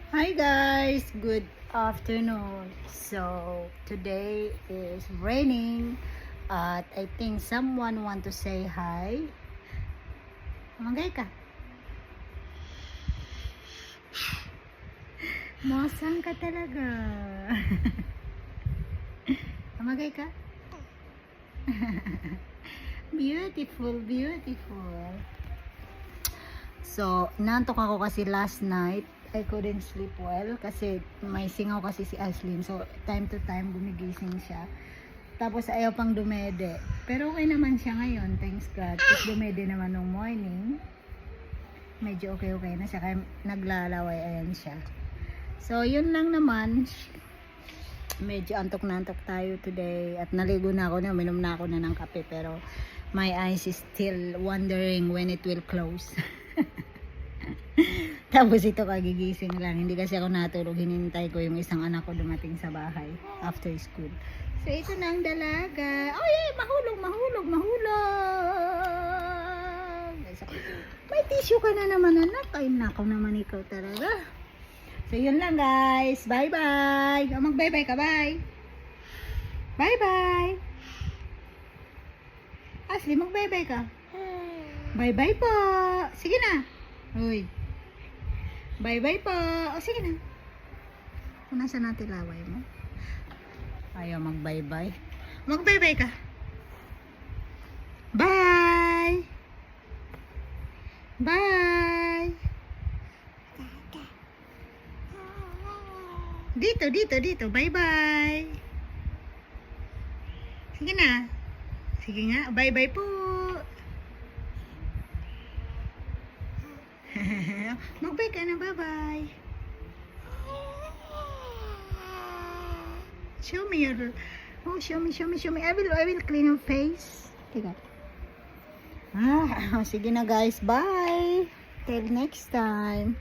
Hi guys, good afternoon. So today is raining at I think someone want to say hi. Mamagay ka. Mosang ka talaga. Mamagay ka. Beautiful, beautiful. So, nantok ako kasi last night. I couldn't sleep well kasi may singaw kasi si Aslin. So, time to time gumigising siya. Tapos ayaw pang dumede. Pero okay naman siya ngayon, thanks God. Tapos dumede naman nung morning. Medyo okay na siya. Kaya naglalaway, ayan siya. So, yun lang naman. Medyo antok na antok tayo today. At naligo na ako na, uminom na ako na ng kape. Pero my eyes is still wondering when it will close. Tapos ito kagigising lang. Hindi kasi ako natulog. Hinintay ko yung isang anak ko dumating sa bahay after school. So ito na ang dalaga. Oh yeah, mahulog. May tissue ka na naman, anak. Ay nako naman ikaw talaga. So yun lang guys. Bye bye. O mag bye bye ka. Bye. Bye bye. Ashley, mag bye bye ka. Bye bye po. Sige na. Uy. Bye bye po. O sige na. Kung nasa natin laway mo. Ayaw mag bye bye. Mag bye bye ka. Bye. Bye. Dito. Bye bye. Sige na. Sige nga. Bye bye po. Mag-bye ka na, bye-bye. Show me your... Oh, show me. I will clean your face. Teka. Sige na guys, bye. Till next time.